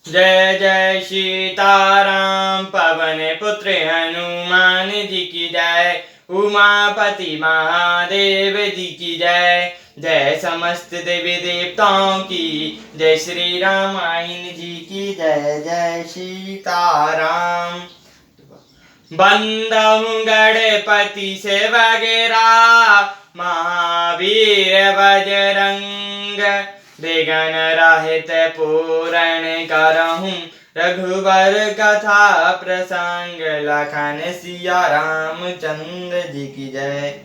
जय जय सीताराम पवन पुत्र हनुमान जी की जय। उमापति महादेव जी की जय। जय समस्त देवी देवताओं की जय। श्री रामायण जी की जय। जय सीताराम। बंदहु गणपति से वगैरह महावीर बजरंग। विघ्न रहित पूरण करहूँ रघुबर कथा प्रसंग। लखन सिया रामचंद्र जी की जय।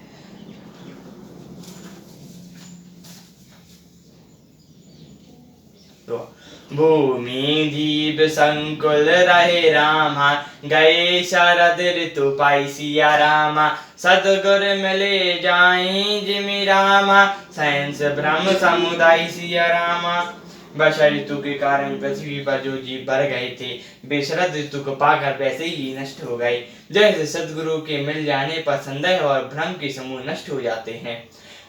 भूमि दीप संकुल रहे रामा। गए शरद ऋतु पाई सिया रामा। सतगुर मिले जाई जिमि रामा। सहंस ब्रह्म समुदाय सिया रामा। वर्षा ऋतु के कारण पृथ्वी पर जो जीव भर गए थे वे शरद ऋतु को पाकर वैसे ही नष्ट हो गए। जैसे सदगुरु के मिल जाने पर संदेह और भ्रम के समूह नष्ट हो जाते हैं।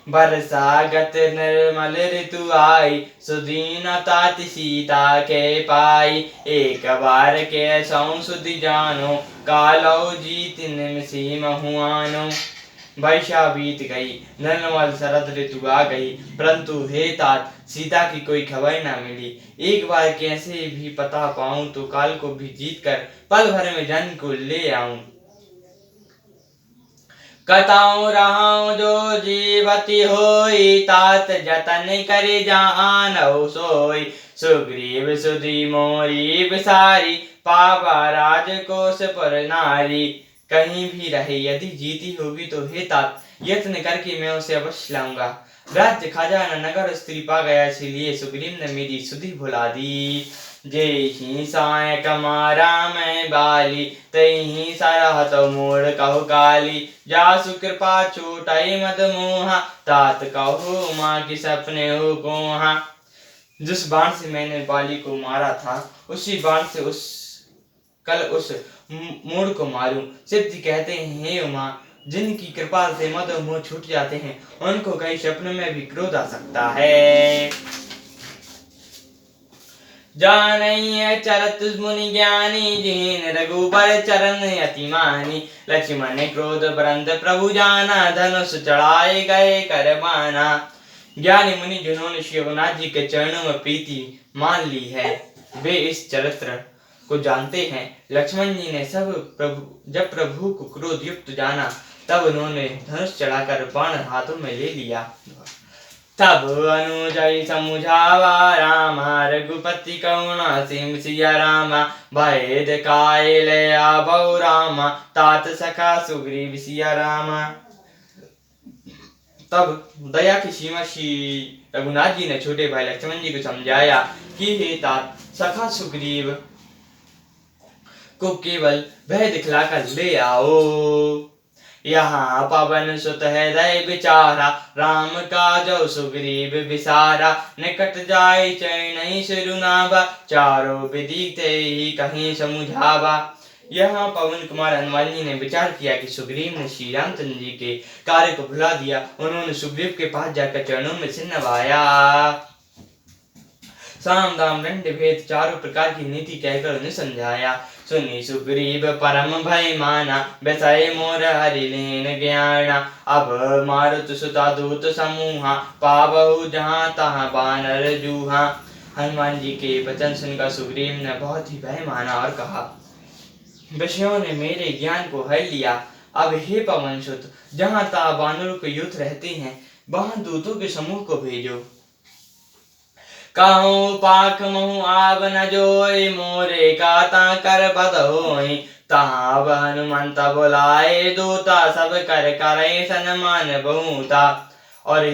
बरसागत निर्मल ऋतु आई। सुदीन तात सीता के पाई। एक बार के सौ सुधि जानो। कालो जीत निमसी महुआनो। वर्षा बीत गई। निर्मल शरद ऋतु आ गई। परंतु हे तात सीता की कोई खबर न मिली। एक बार कैसे भी पता पाऊं तो काल को भी जीत कर पल भर में जन को ले आऊं। कताऊं रहाऊं जो जीवती होई। तात जतन करे जानहु सोई। सुग्रीव सुधि मोरी बिसारी। पावा राजकोष पर नारी। कहीं भी रहे यदि जीती होगी तो हे तात यत्न करके मैं उसे अवश्य लाऊंगा। राज्य खजाना नगर स्त्री पा गया इसलिए सुग्रीव ने मेरी सुधि भुला दी। जेहि साय कमारा मैं बाली। तही सरहत मोड़ कहु काली। जासु कृपा छूटई मद मोहा। तात कहु माँ की सपने हो कोहा। जिस बाण से मैंने बाली को मारा था उसी बाण से उस मोड़ को मारूं। सिद्धि कहते हैं हे उमा जिनकी कृपा से मद मोह छूट जाते हैं उनको कहीं सपने में भी क्रोध आ सकता है। जानई चरत मुनि ज्ञानी। जिन रघुबर चरण अति मानी। लक्ष्मण क्रोध बरंत प्रभु जाना। धनुष चढ़ाए गए करबाना। ज्ञानी मुनि जिन्होंने श्री रघुनाथ जी के चरणों में प्रीति मान ली है वे इस चरित्र को जानते हैं। लक्ष्मण जी ने जब प्रभु को क्रोध युक्त जाना तब उन्होंने धनुष चढ़ाकर बाण हाथों में ले लिया। तब अनुजय समुझावा रामा। रघुपति करुणा सिम सिया रामा। भय दिखाए ले आवो रामा। तात सखा सुग्रीव सिया रामा। तब दया की सीमा श्री रघुनाथ जी ने छोटे भाई लक्ष्मण जी को समझाया कि हे तात सखा सुग्रीव को केवल वह दिखलाकर ले आओ। यहाँ पवन सुत हृदय विचारा। राम का जो सुग्रीव विसारा। निकट जाय चैन सिरुनावा। चारों विधि ते ही कहीं समुझावा। यहाँ पवन कुमार हनुमान जी ने विचार किया कि सुग्रीव ने श्री रामचंद्र जी के कार्य को भुला दिया। उन्होंने सुग्रीव के पास जाकर चरणों में सिर नवाया। साम दाम दंड भेद चारों प्रकार की नीति कहकर उन्हें समझाया। सुनी सुग्रीव परम भय माना। बेसय मोर हरि लेन ज्ञाना। अब मारुत सुता दूत समूहा। पावहु जहाँ तहाँ बानर जूहा। हनुमान जी के वचन सुनकर सुग्रीव ने बहुत ही भय माना और कहा विषयों ने मेरे ज्ञान को हर लिया। अब हे पवन सुत जहाँ तहाँ बानरों के युद्ध रहते हैं वहां दूतों के समूह को भेजो। कहूँ पाख महु आव न जोई। मोरे काता कर बद होई। तहाँ हनुमंत बुलाए दूता। सब कर करे सन्मान बहुता। और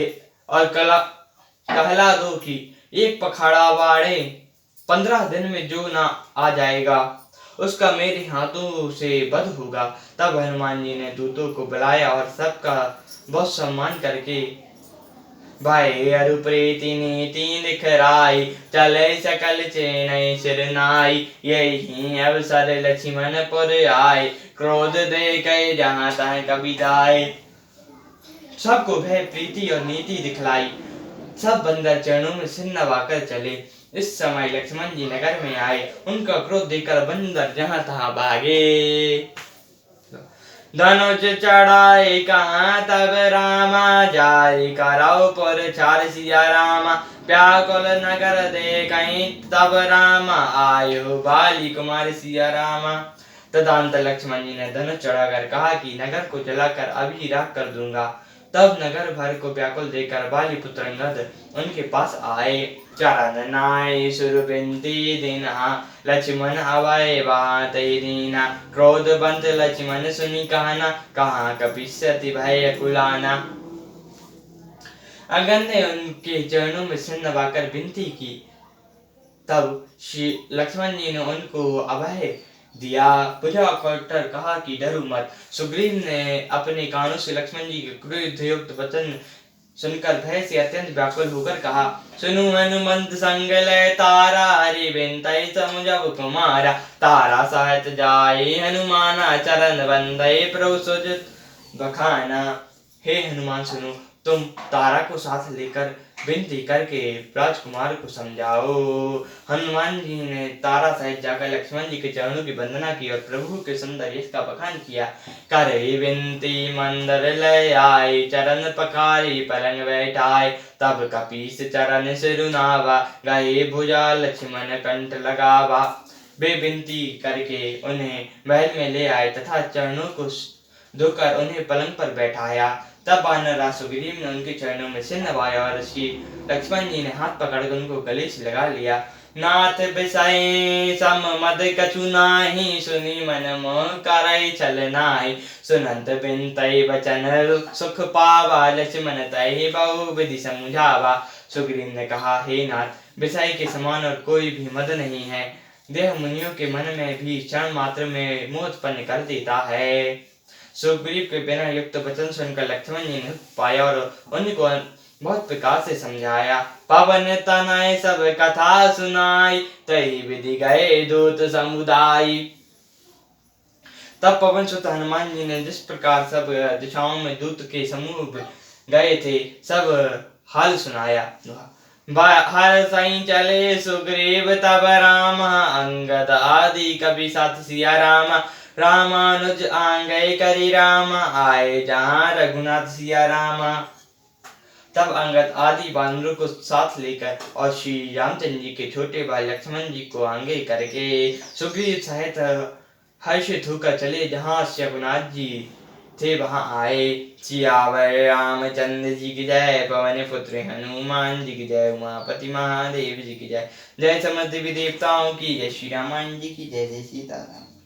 कहला दो कि एक पखाड़ा वाड़े 15 दिन में जो ना आ जाएगा उसका मेरे हाथों से वध होगा। तब हनुमान जी ने दूतों को बुलाया और सबका बहुत सम्मान करके भाई अरुप्रीति नीति दिखराई। चले सकल चेनई सिरनाई। यही अवसर लक्ष्मणपुर आए। क्रोध दे गए जहाँ तहाँ कविताए। सबको भय प्रीति और नीति दिखलाई। सब बंदर चरणों में सिर नवाकर चले। इस समय लक्ष्मण जी नगर में आए, उनका क्रोध देखकर बंदर जहां तहां भागे। धनुष चढ़ाए कहाँ तब रामा, जारी कराओ पर चार सिया रामा। व्याकुल नगर देखहि तब रामा, आयो बाली कुमार सिया रामा। तदंत लक्ष्मण जी ने धनुष चढ़ाकर कहा कि नगर को जलाकर अभी राख कर दूंगा। तब नगर भर को व्याकुल देखकर बाली पुत्र अंगद उनके पास आए। चरण नाय सुरबिंती दीना, लक्ष्मण अवय बात दीना। क्रोधवंत लक्ष्मण सुनी कहना, कहाँ कपिष्यति भय कुलाना। अंगद ने उनके चरणों में सिर नवाकर विनती की। तब श्री लक्ष्मण जी ने उनको अभय दिया, पूजा कर कहा कि डरो मत। सुग्रीव ने अपने कानों से लक्ष्मण जी के क्रोध युक्त वचन सुनकर भय से अत्यंत व्याकुल होकर कहा, सुनु हनुमंत संग लय तारा, हरि बिनतै समुझब कुमारा। तारा सहत जाए हनुमाना, चरण बंदे प्रभु सुजत बखाना। हे हनुमान सुनो, तुम तारा को साथ लेकर विनती करके राजकुमार को समझाओ। हनुमान जी ने तारा सहित जाकर लक्ष्मण जी के चरणों की वंदना की और प्रभु के सुंदर यश का बखान किया। करे विनती मंदर लय आए, चरण पखारी पलंग बैठाए। तब कपीस चरण सिरुनावा, गए भुजा लक्ष्मण कंठ लगावा। वे विनती करके उन्हें महल में ले आए तथा चरणों को धोकर उन्हें पलंग पर बैठाया। तब वानर सुग्रीव ने उनके चरणों में सिर नवाया और श्री लक्ष्मण जी ने हाथ पकड़कर उनको गले से लगा लिया। नाथ बिसई सम मद कछु नाही, सुनी मन मोह करई छल नाही। सुनंत बिनतई बचन सुख पावा, लक्ष्मण तहि बहु विधि समझावा। सुग्रीव ने कहा, हे नाथ, बिसाई के समान और कोई भी मद नहीं है। देह मुनियों के मन में भी क्षण मात्र में मोह उत्पन्न कर देता है। सुग्रीव के बिना युक्त वचन सुनकर लक्ष्मण जी ने पाया और उनको बहुत प्रकार से समझाया। पवन तनय सब कथा सुनाई, तही विधि गए दूत समुदाय। तब पवन सुत हनुमान जी ने जिस प्रकार सब दिशाओं में दूत के समूह गए थे, सब हाल सुनाया। हर सही चले सुग्रीव तब राम, अंगद आदि कवि साथ सिया राम। रामानुज आंगय करी राम, आए जहाँ रघुनाथ सिया रामा। तब अंगद आदि वानरों को साथ लेकर और श्री रामचंद्र जी के छोटे भाई लक्ष्मण जी को आगे करके सुग्रीव सहित हर्षित होकर चले जहाँ रघुनाथ जी थे वहां आए। सियावर रामचंद्र जी की जय, पवन पुत्र हनुमान जी की जय, उमापति महादेव जी की जय। जय समस्त देवी देवताओं की जय, श्री रामायण जी की जय। जय सीताराम।